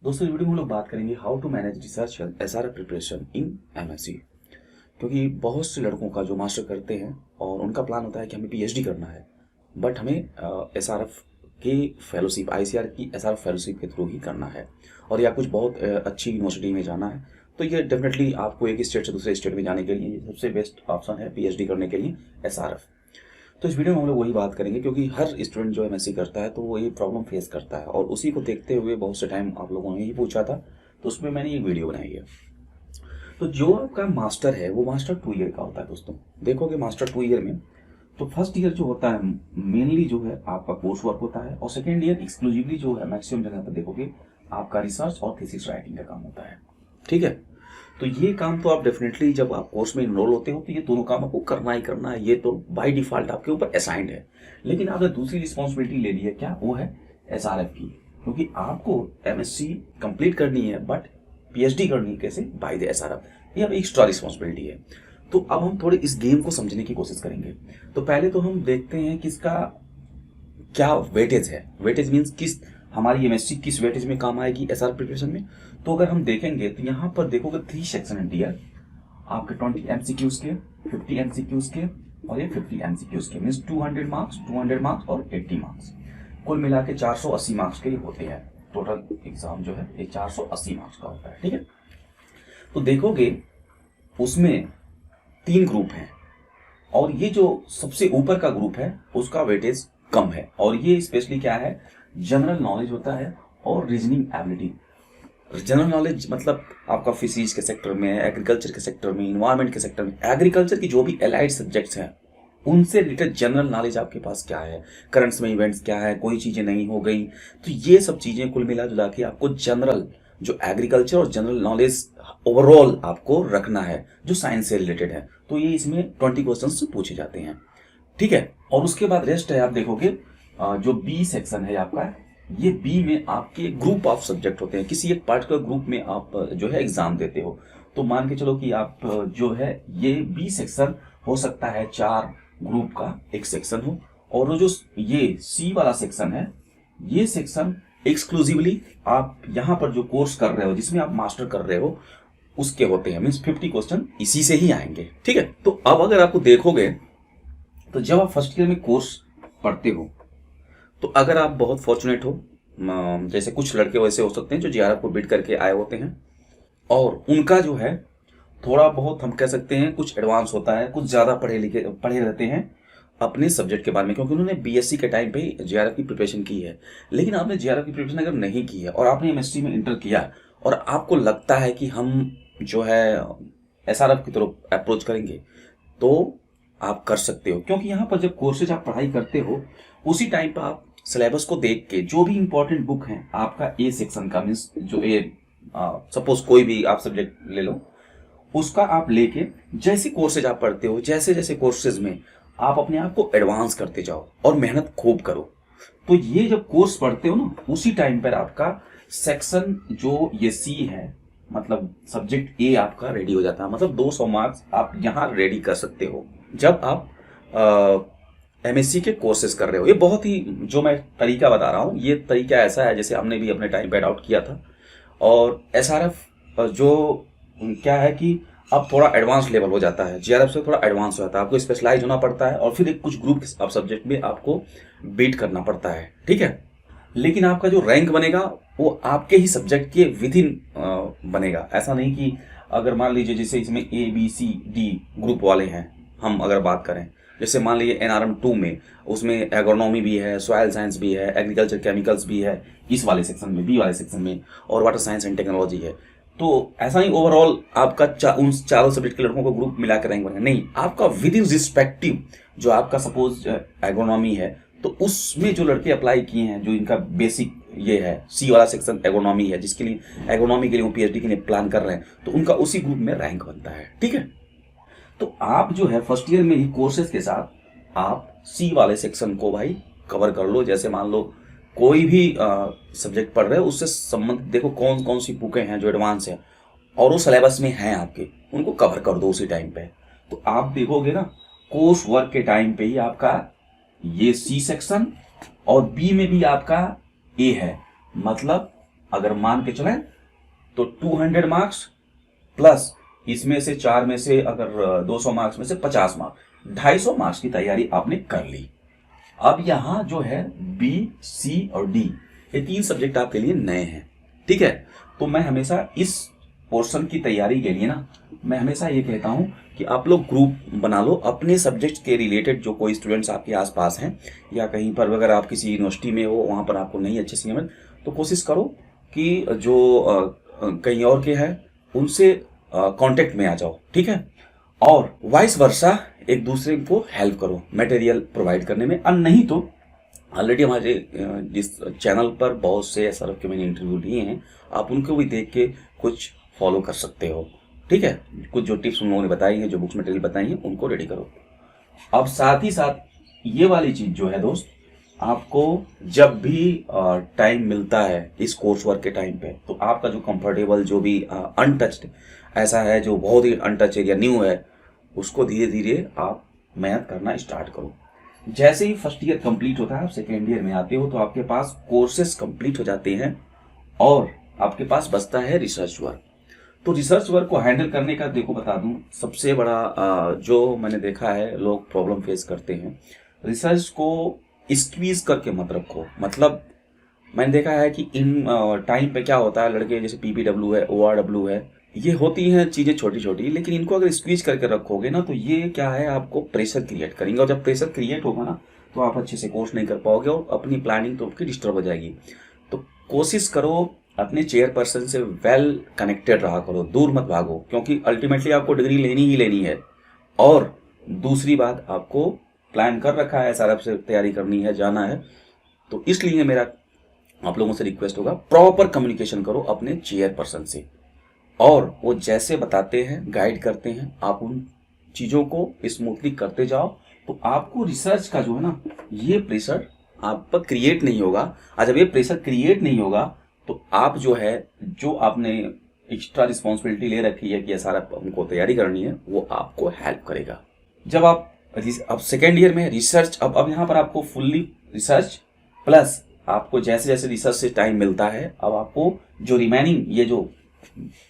दोस्तों इस वीडियो में हम लोग बात करेंगे how to manage research and SRF preparation in MSc. क्योंकि बहुत से लड़कों का जो मास्टर करते हैं और उनका प्लान होता है कि हमें पीएचडी करना है, बट हमें एसआरएफ की फेलोशिप, आईसीआर की एसआरएफ फेलोशिप के थ्रू ही करना है, और या कुछ बहुत अच्छी यूनिवर्सिटी में जाना है। तो ये डेफिनेटली आपको एक स्टेट से दूसरे स्टेट में जाने के लिए सबसे बेस्ट ऑप्शन है पीएचडी करने के लिए एसआरएफ। तो इस वीडियो में हम लोग वही बात करेंगे, क्योंकि हर स्टूडेंट जो एमएससी करता है तो वो ये प्रॉब्लम फेस करता है, और उसी को देखते हुए बहुत से टाइम आप लोगों ने ही पूछा था, तो उसमें मैंने एक वीडियो बनाई है। तो जो आपका मास्टर है वो मास्टर 2 ईयर का होता है। दोस्तों देखोगे मास्टर 2 ईयर में तो फर्स्ट ईयर जो होता है मेनली जो है आपका कोर्स वर्क होता है, और सेकेंड ईयर एक्सक्लूसिवली जो है मैक्सिमम जगह पर देखोगे आपका रिसर्च और थीसिस राइटिंग का काम होता है। ठीक है, तो ये काम तो आप डेफिनेटली जब आप कोर्स में इनरोल होते हो तो ये दोनों काम आपको करना ही करना है, ये तो बाय डिफॉल्ट आपके ऊपर असाइंड है। लेकिन आपने दूसरी रिस्पॉन्सिबिलिटी ले ली है, क्या? वो है एसआरएफ की, क्योंकि आपको एमएससी कंप्लीट करनी है बट पीएचडी करनी है कैसे? By the SRF. ये अब एक्स्ट्रा रिस्पॉन्सिबिलिटी है। तो अब हम थोड़े इस गेम को समझने की कोशिश करेंगे। तो पहले तो हम देखते हैं कि इसका क्या वेटेज है। वेटेज मीन्स किस हमारी एमएससी किस वेटेज में काम आएगी एसआर प्रिपरेशन में। तो अगर हम देखेंगे तो यहाँ पर देखोगे 3 सेक्शन है डियर, आपके 20 एमसीक्यूज के, 50 एमसीक्यूज के और ये 50 एमसीक्यूज के, मीन्स 200 मार्क्स, 200 मार्क्स और 80 मार्क्स, कुल मिला के 480 मार्क्स के होते हैं। टोटल एग्जाम जो है ये 480 मार्क्स का होता है। ठीक है, तो देखोगे उसमें 3 ग्रुप हैं, और ये जो सबसे ऊपर का ग्रुप है उसका वेटेज कम है, और ये स्पेशली क्या है? जनरल नॉलेज होता है और रीजनिंग एबिलिटी। जनरल नॉलेज मतलब आपका फिजिक्स के सेक्टर में, एग्रीकल्चर के सेक्टर में, इन्वायरमेंट के सेक्टर में, एग्रीकल्चर की जो भी एलाइड सब्जेक्ट्स हैं उनसे रिलेटेड जनरल नॉलेज आपके पास क्या है, करंट्स में इवेंट्स क्या है, कोई चीजें नहीं हो गई, तो ये सब चीजें कुल मिला जुला के आपको जनरल जो एग्रीकल्चर और जनरल नॉलेज ओवरऑल आपको रखना है जो साइंस से रिलेटेड है। तो ये इसमें 20 क्वेश्चन पूछे जाते हैं। ठीक है, और उसके बाद रेस्ट है आप देखोगे जो बी सेक्शन है आपका, ये बी में आपके ग्रुप ऑफ सब्जेक्ट होते हैं, किसी एक पर्टिकुलर ग्रुप में आप जो है एग्जाम देते हो। तो मान के चलो कि आप जो है ये बी सेक्शन हो सकता है 4 ग्रुप का एक सेक्शन हो, और वो जो ये सी वाला सेक्शन है ये सेक्शन एक्सक्लूसिवली आप यहाँ पर जो कोर्स कर रहे हो, जिसमें आप मास्टर कर रहे हो, उसके होते हैं। मीन्स 50 क्वेश्चन इसी से ही आएंगे। ठीक है, तो अब अगर आपको देखोगे तो जब आप फर्स्ट ईयर में कोर्स पढ़ते हो तो अगर आप बहुत फॉर्चुनेट हो, जैसे कुछ लड़के वैसे हो सकते हैं जो जीआरएफ को बीट करके आए होते हैं, और उनका जो है थोड़ा बहुत हम कह सकते हैं कुछ एडवांस होता है, कुछ ज़्यादा पढ़े रहते हैं अपने सब्जेक्ट के बारे में, क्योंकि उन्होंने बीएससी के टाइम पे जीआरएफ की प्रिपरेशन की है। लेकिन आपने जीआरएफ की प्रिपरेशन अगर नहीं की है और आपने एमएससी में इंटर किया और आपको लगता है कि हम जो है एसआरएफ की तरफ अप्रोच करेंगे, तो आप कर सकते हो। क्योंकि यहाँ पर जब कोर्सेज आप पढ़ाई करते हो उसी टाइम पर आप सिलेबस को देख के जो भी इंपॉर्टेंट बुक है आपका ए सेक्शन का, मीन्स जो ए सपोज कोई भी आप सब्जेक्ट ले लो, उसका आप लेके जैसे कोर्सेज आप पढ़ते हो, जैसे जैसे कोर्सेज में आप अपने आप को एडवांस करते जाओ और मेहनत खूब करो। तो ये जब कोर्स पढ़ते हो ना, उसी टाइम पर आपका सेक्शन जो ये सी है, मतलब सब्जेक्ट ए आपका रेडी हो जाता है। मतलब 200 मार्क्स आप यहाँ रेडी कर सकते हो जब आप एमएससी के कोर्सेज कर रहे हो। ये बहुत ही जो मैं तरीका बता रहा हूँ, ये तरीका ऐसा है जैसे हमने भी अपने टाइम पे अडॉप्ट किया था। और एसआरएफ जो क्या है कि अब थोड़ा एडवांस लेवल हो जाता है, जीआरएफ से थोड़ा एडवांस हो जाता है, आपको स्पेशलाइज होना पड़ता है और फिर एक कुछ ग्रुप ऑफ सब्जेक्ट में आपको बीट करना पड़ता है। ठीक है, लेकिन आपका जो रैंक बनेगा वो आपके ही सब्जेक्ट के विद इन बनेगा। ऐसा नहीं कि अगर मान लीजिए जैसे इसमें A B C D group वाले हैं, हम अगर बात करें जैसे मान लीजिए एनआरएम 2 में, उसमें एग्रोनॉमी भी है, सॉइल साइंस भी है, एग्रीकल्चर केमिकल्स भी है इस वाले सेक्शन में, बी वाले सेक्शन में, और वाटर साइंस एंड टेक्नोलॉजी है। तो ऐसा नहीं ओवरऑल आपका उन चारों सब्जेक्ट के लड़कों को ग्रुप मिलाकर रैंक बनेगा, नहीं, आपका विद इन रिस्पेक्टिव जो आपका सपोज एग्रोनॉमी है तो उसमें जो लड़के अप्लाई किए हैं, जो इनका बेसिक ये है सी वाला सेक्शन एग्रोनॉमी है, जिसके लिए एग्रोनॉमी के लिए वो पीएचडी के लिए प्लान कर रहे हैं, तो उनका उसी ग्रुप में रैंक बनता है। ठीक है, तो आप जो है फर्स्ट ईयर में ही कोर्सेज के साथ आप सी वाले सेक्शन को भाई कवर कर लो। जैसे मान लो कोई भी सब्जेक्ट पढ़ रहे हो, उससे संबंधित देखो कौन कौन सी बुकें हैं जो एडवांस है और वो सिलेबस में हैं आपके, उनको कवर कर दो उसी टाइम पे। तो आप देखोगे ना कोर्स वर्क के टाइम पे ही आपका ये सी सेक्शन और बी में भी आपका ए है, मतलब अगर मान के चलें तो 200 मार्क्स प्लस इसमें से 4 में से अगर 200 मार्क्स में से 50 मार्क्स, 250 मार्क्स की तैयारी आपने कर ली। अब यहां जो है बी, सी और डी, ये 3 सब्जेक्ट आपके लिए नए हैं, ठीक है। तो मैं हमेशा इस पोर्शन की तैयारी के लिए ना, मैं हमेशा ये कहता हूं कि आप लोग ग्रुप बना लो अपने सब्जेक्ट के रिलेटेड। जो कोई स्टूडेंट्स आपके आसपास हैं या कहीं पर अगर आप किसी यूनिवर्सिटी में हो, वहां पर आपको नहीं अच्छे से मिले, तो कोशिश करो कि जो कहीं और के हैं उनसे कांटेक्ट में आ जाओ, ठीक है। और वाइस वर्सा एक दूसरे को हेल्प करो मटेरियल प्रोवाइड करने में। और नहीं तो ऑलरेडी हमारे जिस चैनल पर बहुत से एसआरएफ के मैंने इंटरव्यू लिए हैं, आप उनको भी देख के कुछ फॉलो कर सकते हो, ठीक है। कुछ जो टिप्स उन लोगों ने बताई हैं, जो बुक्स मटेरियल बताई हैं, उनको रेडी करो। अब साथ ही साथ ये वाली चीज जो है दोस्त, आपको जब भी टाइम मिलता है इस कोर्स वर्क के टाइम पे, तो आपका जो कंफर्टेबल, जो भी अनटच्ड ऐसा है, जो बहुत ही अनटच एरिया न्यू है, उसको धीरे धीरे आप मेहनत करना स्टार्ट करो। जैसे ही फर्स्ट ईयर कंप्लीट होता है, आप सेकेंड ईयर में आते हो, तो आपके पास कोर्सेज कंप्लीट हो जाते हैं और आपके पास बचता है रिसर्च वर्क। तो रिसर्च वर्क को हैंडल करने का देखो बता दूं, सबसे बड़ा जो मैंने देखा है लोग प्रॉब्लम फेस करते हैं, रिसर्च को स्क्वीज करके मत रखो। मतलब मैंने देखा है कि इन टाइम पे क्या होता है, लड़के जैसे पीपीडब्ल्यू है, ओआरडब्ल्यू है, ये होती हैं चीजें छोटी छोटी, लेकिन इनको अगर स्क्वीज करके रखोगे ना, तो ये क्या है, आपको प्रेशर क्रिएट करेंगे। और जब प्रेशर क्रिएट होगा ना, तो आप अच्छे से कोर्स नहीं कर पाओगे और अपनी प्लानिंग तो आपकी डिस्टर्ब हो जाएगी। तो कोशिश करो अपने चेयरपर्सन से वेल कनेक्टेड रहा करो, दूर मत भागो, क्योंकि अल्टीमेटली आपको डिग्री लेनी ही लेनी है। और दूसरी बात, आपको प्लान कर रखा है, सारा से तैयारी करनी है, जाना है, तो इसलिए मेरा आप लोगों से रिक्वेस्ट होगा, प्रॉपर कम्युनिकेशन करो अपने चेयरपर्सन से, और वो जैसे बताते हैं, गाइड करते हैं, आप उन चीज़ों को स्मूथली करते जाओ। तो आपको रिसर्च का जो है ना, ये प्रेशर आप पर क्रिएट नहीं होगा। और जब ये प्रेशर क्रिएट नहीं होगा, तो आप जो है, जो आपने एक्स्ट्रा रिस्पॉन्सिबिलिटी ले रखी है कि सारा उनको तैयारी करनी है, वो आपको हेल्प करेगा। जब आप अब सेकेंड ईयर में रिसर्च, अब यहाँ पर आपको फुल्ली रिसर्च प्लस आपको जैसे जैसे रिसर्च से टाइम मिलता है, अब आपको जो रिमेनिंग ये जो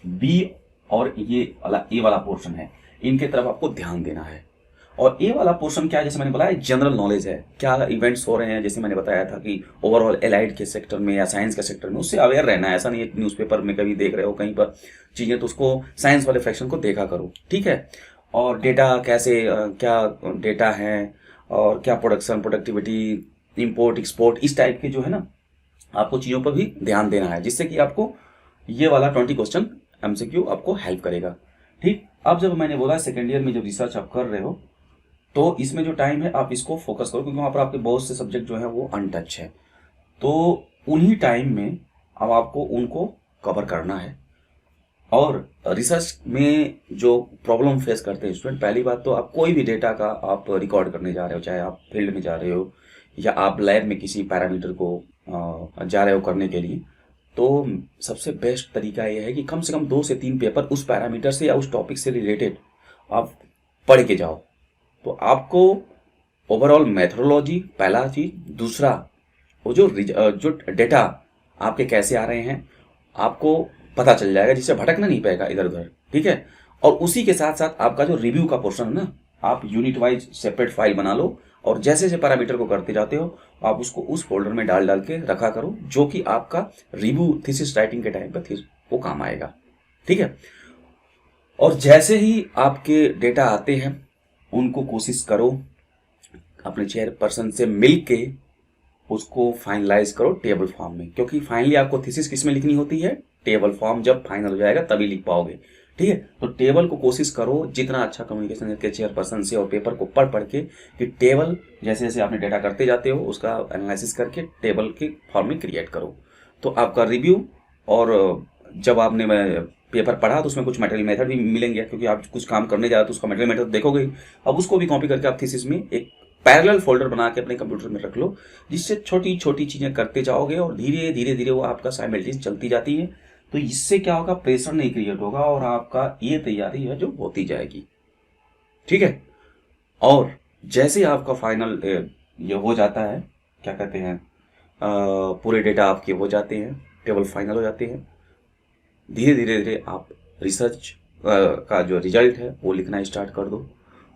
बी और ये वाला ए वाला पोर्शन है, इनके तरफ आपको ध्यान देना है। और ए वाला पोर्शन क्या है, जैसे मैंने बताया, जनरल नॉलेज है, क्या इवेंट्स हो रहे हैं, जैसे मैंने बताया था कि ओवरऑल एलाइड के सेक्टर में या साइंस के सेक्टर में, उससे अवेयर रहना है। ऐसा नहीं है न्यूज़पेपर में कभी देख रहे हो कहीं पर चीजें, तो उसको साइंस वाले फ्रैक्शन को देखा करो, ठीक है। और डेटा कैसे, क्या डेटा है, और क्या प्रोडक्शन, प्रोडक्टिविटी, इंपोर्ट एक्सपोर्ट, इस टाइप के जो है ना, आपको चीज़ों पर भी ध्यान देना है, जिससे कि आपको ये वाला 20 क्वेश्चन एमसीक्यू आपको हेल्प करेगा, ठीक। अब जब मैंने बोला सेकेंड ईयर में जब रिसर्च आप कर रहे हो, तो इसमें जो टाइम है आप इसको फोकस करो, क्योंकि वहाँ पर आपके बहुत से सब्जेक्ट जो है वो अनटच है। तो उन्हीं टाइम में अब आपको उनको कवर करना है। और रिसर्च में जो प्रॉब्लम फेस करते हैं स्टूडेंट, पहली बात तो आप कोई भी डेटा का आप रिकॉर्ड करने जा रहे हो, चाहे आप फील्ड में जा रहे हो या आप लैब में किसी पैरामीटर को जा रहे हो करने के लिए, तो सबसे बेस्ट तरीका यह है कि कम से कम 2 से 3 पेपर उस पैरामीटर से या उस टॉपिक से रिलेटेड आप पढ़ के जाओ। तो आपको ओवरऑल मेथोडोलॉजी पहला चीज, दूसरा वो जो डेटा आपके कैसे आ रहे हैं आपको पता चल जाएगा, जिससे भटकना नहीं पाएगा इधर उधर, ठीक है। और उसी के साथ साथ आपका जो रिव्यू का पोर्शन है ना, आप यूनिट वाइज सेपरेट फाइल बना लो, और जैसे जैसे पैरामीटर को करते जाते हो आप उसको उस फोल्डर में डाल डाल के रखा करो, जो कि आपका रिव्यू थीसिस राइटिंग के टाइम पर वो काम आएगा, ठीक है। और जैसे ही आपके डेटा आते हैं, उनको कोशिश करो अपने चेयरपर्सन से मिल के उसको फाइनलाइज करो टेबल फॉर्म में, क्योंकि फाइनली आपको थीसिस किस में लिखनी होती है, टेबल फॉर्म जब फाइनल हो जाएगा तभी लिख पाओगे, ठीक है। तो टेबल को कोशिश करो जितना अच्छा कम्युनिकेशन करके चेयरपर्सन से और पेपर को पढ़ पढ़ के, कि टेबल जैसे जैसे आपने डेटा करते जाते हो उसका एनालिसिस करके टेबल के फॉर्म में क्रिएट करो। तो आपका रिव्यू, और जब आपने पेपर पढ़ा तो उसमें कुछ मटेरियल मेथड भी मिलेंगे, क्योंकि आप कुछ काम करने जा रहे हो तो उसका मटेरियल मेथड देखोगे ही। अब उसको भी कॉपी करके आप थीसिस में एक पैरेलल फोल्डर बना के अपने कंप्यूटर में रख लो, जिससे छोटी छोटी चीजें करते जाओगे और धीरे धीरे धीरे वो आपका साइमल्टेनियस चलती जाती है। तो इससे क्या होगा, प्रेशर नहीं क्रिएट होगा और आपका ये तैयारी है जो होती जाएगी, ठीक है। और जैसे आपका फाइनल ये हो जाता है, क्या कहते हैं, पूरे डेटा आपके हो जाते हैं, टेबल फाइनल हो जाते हैं। धीरे धीरे धीरे आप रिसर्च का जो रिजल्ट है वो लिखना स्टार्ट कर दो,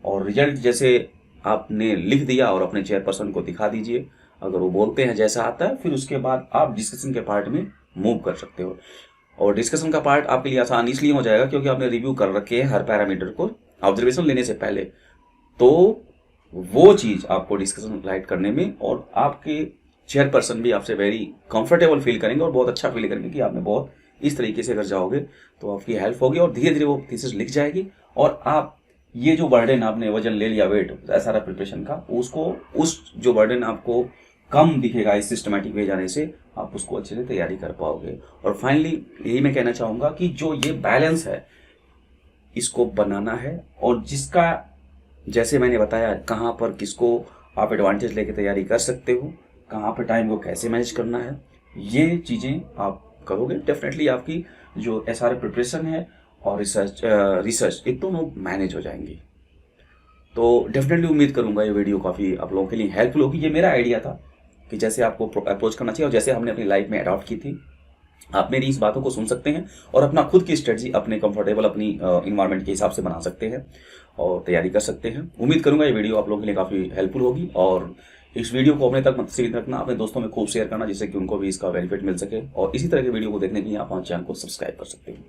और रिजल्ट जैसे आपने लिख दिया और अपने चेयरपर्सन को दिखा दीजिए। अगर वो बोलते हैं जैसा आता है, फिर उसके बाद आप डिस्कशन के पार्ट में मूव कर सकते हो। और डिस्कशन का पार्ट आपके लिए आसान इसलिए हो जाएगा क्योंकि आपने रिव्यू कर रखे हैं हर पैरामीटर को ऑब्जर्वेशन लेने से पहले। तो वो चीज़ आपको डिस्कशन राइट करने में, और आपके चेयरपर्सन भी आपसे वेरी कंफर्टेबल फील करेंगे और बहुत अच्छा फील करेंगे कि आपने बहुत इस तरीके से अगर जाओगे तो आपकी हेल्प होगी, और धीरे धीरे वो थीसिस लिख जाएगी। और आप ये जो बर्डन आपने वजन ले लिया वेट एसआरआर प्रिपरेशन का, उसको उस जो बर्डन आपको कम दिखेगा इस सिस्टमैटिक वे जाने से, आप उसको अच्छे से तैयारी कर पाओगे। और फाइनली यही मैं कहना चाहूँगा कि जो ये बैलेंस है इसको बनाना है, और जिसका जैसे मैंने बताया कहाँ पर किसको आप एडवांटेज लेके तैयारी कर सकते हो, कहाँ पर टाइम को कैसे मैनेज करना है, ये चीज़ें आप करोगे डेफिनेटली आपकी जो एसआरआर प्रिपरेशन है और रिसर्च ये दोनों मैनेज हो जाएंगी। तो डेफिनेटली उम्मीद करूंगा ये वीडियो काफ़ी आप लोगों के लिए हेल्पफुल होगी। ये मेरा आइडिया था कि जैसे आपको अप्रोच करना चाहिए और जैसे हमने अपनी लाइफ में अडॉप्ट की थी, आप मेरी इस बातों को सुन सकते हैं और अपना खुद की स्ट्रेटजी अपने कंफर्टेबल अपनी इन्वायरमेंट के हिसाब से बना सकते हैं और तैयारी कर सकते हैं। उम्मीद करूंगा ये वीडियो आप लोगों के लिए काफ़ी हेल्पफुल होगी, और इस वीडियो को अपने तक मत सीमित रखना, अपने दोस्तों में खूब शेयर करना जिससे कि उनको भी इसका बेनिफिट मिल सके। और इसी तरह के वीडियो को देखने के लिए आप हमारे चैनल को सब्सक्राइब कर सकते हैं।